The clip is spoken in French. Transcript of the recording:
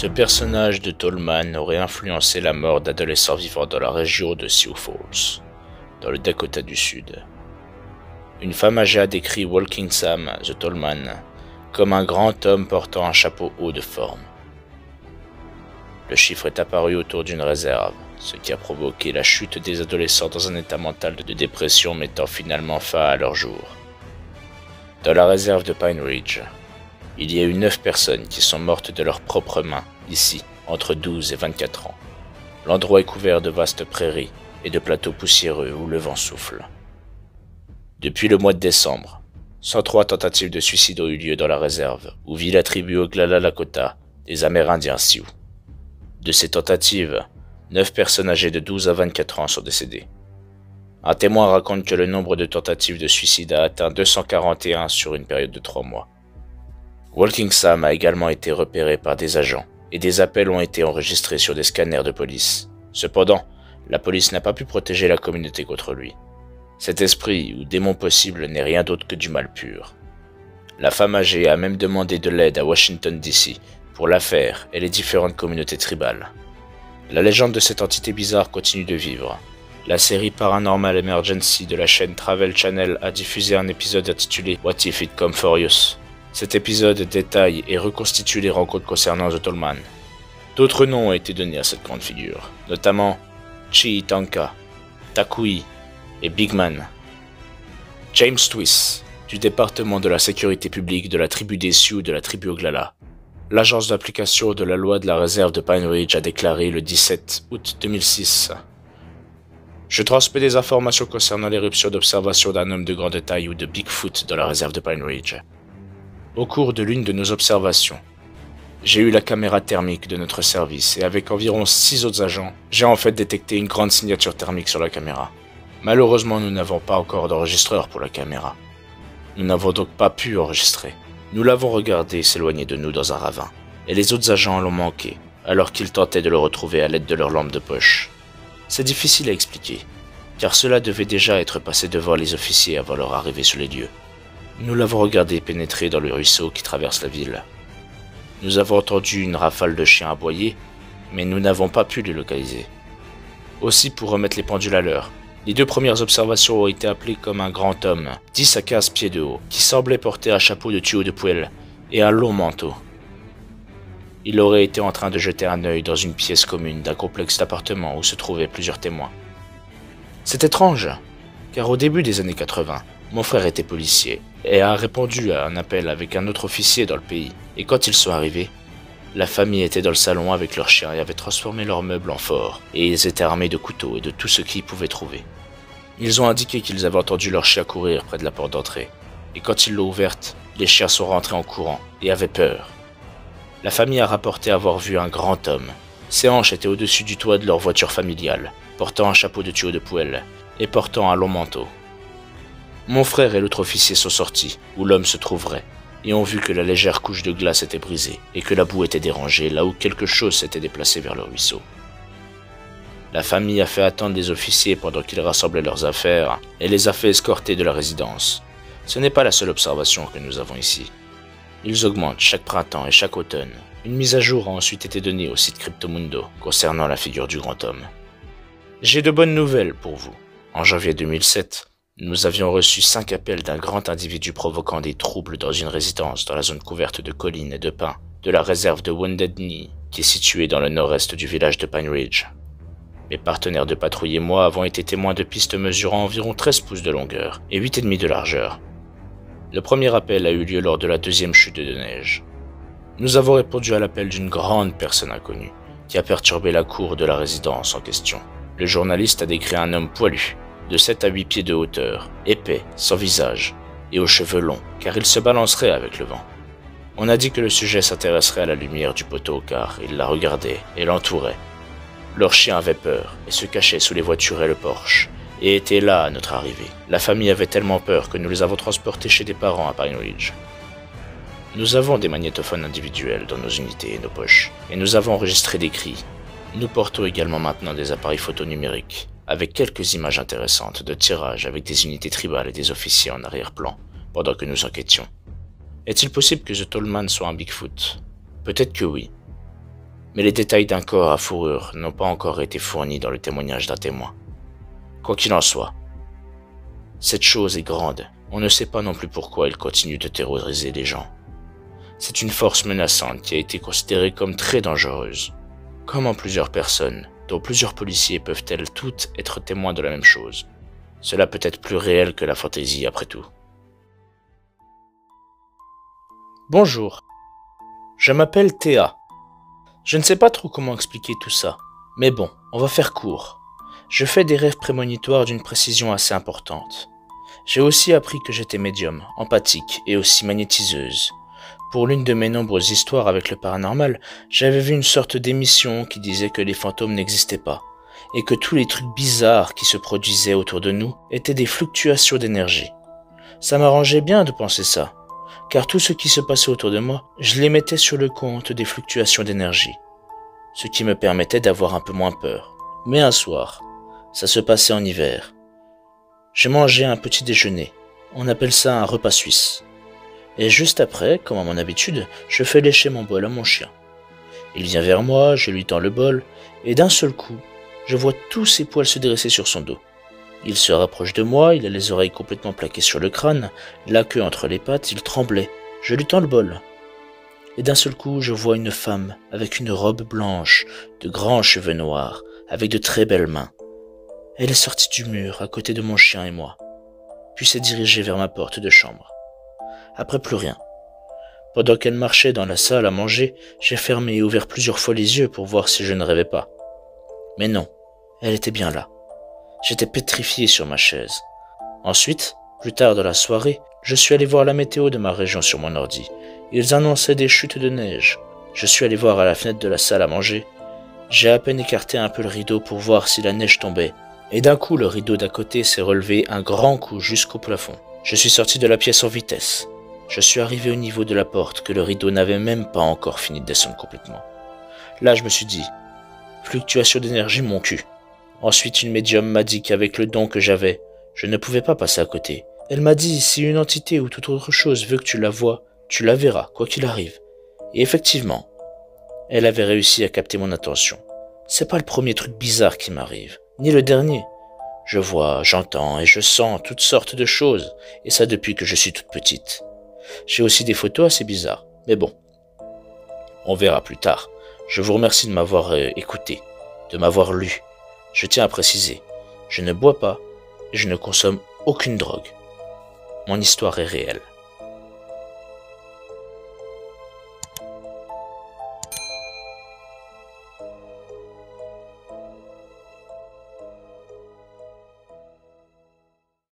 Ce personnage de Tallman aurait influencé la mort d'adolescents vivant dans la région de Sioux Falls, dans le Dakota du Sud. Une femme âgée a décrit Walking Sam, The Tallman, comme un grand homme portant un chapeau haut de forme. Le chiffre est apparu autour d'une réserve, ce qui a provoqué la chute des adolescents dans un état mental de dépression mettant finalement fin à leur jour. Dans la réserve de Pine Ridge, il y a eu 9 personnes qui sont mortes de leurs propres mains, ici, entre 12 et 24 ans. L'endroit est couvert de vastes prairies et de plateaux poussiéreux où le vent souffle. Depuis le mois de décembre, 103 tentatives de suicide ont eu lieu dans la réserve, où vit la tribu Oglala Lakota, des Amérindiens Sioux. De ces tentatives, 9 personnes âgées de 12 à 24 ans sont décédées. Un témoin raconte que le nombre de tentatives de suicide a atteint 241 sur une période de 3 mois. Walking Sam a également été repéré par des agents, et des appels ont été enregistrés sur des scanners de police. Cependant, la police n'a pas pu protéger la communauté contre lui. Cet esprit ou démon possible n'est rien d'autre que du mal pur. La femme âgée a même demandé de l'aide à Washington DC pour l'affaire et les différentes communautés tribales. La légende de cette entité bizarre continue de vivre. La série Paranormal Emergency de la chaîne Travel Channel a diffusé un épisode intitulé What If It Come For Us. Cet épisode détaille et reconstitue les rencontres concernant The Tallman. D'autres noms ont été donnés à cette grande figure, notamment Chiitanka, Takui et Big Man. James Twiss, du département de la sécurité publique de la tribu des Sioux de la tribu Oglala. L'agence d'application de la loi de la réserve de Pine Ridge a déclaré le 17 août 2006. Je transmets des informations concernant l'éruption d'observation d'un homme de grande taille ou de Bigfoot dans la réserve de Pine Ridge. Au cours de l'une de nos observations, j'ai eu la caméra thermique de notre service et avec environ 6 autres agents, j'ai en fait détecté une grande signature thermique sur la caméra. Malheureusement, nous n'avons pas encore d'enregistreur pour la caméra. Nous n'avons donc pas pu enregistrer. Nous l'avons regardé s'éloigner de nous dans un ravin, et les autres agents l'ont manqué, alors qu'ils tentaient de le retrouver à l'aide de leur lampe de poche. C'est difficile à expliquer, car cela devait déjà être passé devant les officiers avant leur arrivée sur les lieux. Nous l'avons regardé pénétrer dans le ruisseau qui traverse la ville. Nous avons entendu une rafale de chiens aboyer, mais nous n'avons pas pu les localiser. Aussi, pour remettre les pendules à l'heure, les 2 premières observations ont été appelées comme un grand homme, 10 à 15 pieds de haut, qui semblait porter un chapeau de tuyau de poêle et un long manteau. Il aurait été en train de jeter un œil dans une pièce commune d'un complexe d'appartements où se trouvaient plusieurs témoins. C'est étrange, car au début des années 80, mon frère était policier et a répondu à un appel avec un autre officier dans le pays, et quand ils sont arrivés, la famille était dans le salon avec leurs chiens et avait transformé leurs meubles en fort, et ils étaient armés de couteaux et de tout ce qu'ils pouvaient trouver. Ils ont indiqué qu'ils avaient entendu leurs chiens courir près de la porte d'entrée, et quand ils l'ont ouverte, les chiens sont rentrés en courant et avaient peur. La famille a rapporté avoir vu un grand homme. Ses hanches étaient au-dessus du toit de leur voiture familiale, portant un chapeau de tuyau de poêle et portant un long manteau. Mon frère et l'autre officier sont sortis, où l'homme se trouverait, et ont vu que la légère couche de glace était brisée et que la boue était dérangée là où quelque chose s'était déplacé vers le ruisseau. La famille a fait attendre les officiers pendant qu'ils rassemblaient leurs affaires et les a fait escorter de la résidence. Ce n'est pas la seule observation que nous avons ici. Ils augmentent chaque printemps et chaque automne. Une mise à jour a ensuite été donnée au site Cryptomundo concernant la figure du grand homme. J'ai de bonnes nouvelles pour vous. En janvier 2007, nous avions reçu 5 appels d'un grand individu provoquant des troubles dans une résidence dans la zone couverte de collines et de pins de la réserve de Wounded Knee, qui est située dans le nord-est du village de Pine Ridge. Mes partenaires de patrouille et moi avons été témoins de pistes mesurant environ 13 pouces de longueur et 8,5 de largeur. Le premier appel a eu lieu lors de la 2e chute de neige. Nous avons répondu à l'appel d'une grande personne inconnue qui a perturbé la cour de la résidence en question. Le journaliste a décrit un homme poilu, de 7 à 8 pieds de hauteur, épais, sans visage, et aux cheveux longs, car il se balancerait avec le vent. On a dit que le sujet s'intéresserait à la lumière du poteau, car il la regardait et l'entourait. Leurs chiens avaient peur, et se cachaient sous les voitures et le Porsche, et étaient là à notre arrivée. La famille avait tellement peur que nous les avons transportés chez des parents à Pine Ridge. Nous avons des magnétophones individuels dans nos unités et nos poches, et nous avons enregistré des cris. Nous portons également maintenant des appareils photo numériques, avec quelques images intéressantes de tirage avec des unités tribales et des officiers en arrière-plan, pendant que nous enquêtions. Est-il possible que The Tallman soit un Bigfoot? Peut-être que oui. Mais les détails d'un corps à fourrure n'ont pas encore été fournis dans le témoignage d'un témoin. Quoi qu'il en soit, cette chose est grande. On ne sait pas non plus pourquoi il continue de terroriser les gens. C'est une force menaçante qui a été considérée comme très dangereuse. Comment plusieurs personnes, dont plusieurs policiers, peuvent-elles toutes être témoins de la même chose? Cela peut être plus réel que la fantaisie après tout. Bonjour, je m'appelle Théa. Je ne sais pas trop comment expliquer tout ça, mais bon, on va faire court. Je fais des rêves prémonitoires d'une précision assez importante. J'ai aussi appris que j'étais médium, empathique et aussi magnétiseuse. Pour l'une de mes nombreuses histoires avec le paranormal, j'avais vu une sorte d'émission qui disait que les fantômes n'existaient pas, et que tous les trucs bizarres qui se produisaient autour de nous étaient des fluctuations d'énergie. Ça m'arrangeait bien de penser ça, car tout ce qui se passait autour de moi, je les mettais sur le compte des fluctuations d'énergie, ce qui me permettait d'avoir un peu moins peur. Mais un soir, ça se passait en hiver. J'ai mangé un petit déjeuner, on appelle ça un repas suisse. Et juste après, comme à mon habitude, je fais lécher mon bol à mon chien. Il vient vers moi, je lui tends le bol, et d'un seul coup, je vois tous ses poils se dresser sur son dos. Il se rapproche de moi, il a les oreilles complètement plaquées sur le crâne, la queue entre les pattes, il tremblait. Je lui tends le bol. Et d'un seul coup, je vois une femme avec une robe blanche, de grands cheveux noirs, avec de très belles mains. Elle est sortie du mur, à côté de mon chien et moi, puis s'est dirigée vers ma porte de chambre. Après plus rien. Pendant qu'elle marchait dans la salle à manger, j'ai fermé et ouvert plusieurs fois les yeux pour voir si je ne rêvais pas. Mais non, elle était bien là. J'étais pétrifié sur ma chaise. Ensuite, plus tard dans la soirée, je suis allé voir la météo de ma région sur mon ordi. Ils annonçaient des chutes de neige. Je suis allé voir à la fenêtre de la salle à manger. J'ai à peine écarté un peu le rideau pour voir si la neige tombait. Et d'un coup, le rideau d'à côté s'est relevé un grand coup jusqu'au plafond. Je suis sorti de la pièce en vitesse. Je suis arrivé au niveau de la porte que le rideau n'avait même pas encore fini de descendre complètement. Là, je me suis dit, fluctuation d'énergie, mon cul. Ensuite, une médium m'a dit qu'avec le don que j'avais, je ne pouvais pas passer à côté. Elle m'a dit, si une entité ou toute autre chose veut que tu la vois, tu la verras, quoi qu'il arrive. Et effectivement, elle avait réussi à capter mon attention. C'est pas le premier truc bizarre qui m'arrive, ni le dernier. Je vois, j'entends et je sens toutes sortes de choses, et ça depuis que je suis toute petite. J'ai aussi des photos assez bizarres, mais bon, on verra plus tard. Je vous remercie de m'avoir écouté, de m'avoir lu. Je tiens à préciser, je ne bois pas et je ne consomme aucune drogue. Mon histoire est réelle.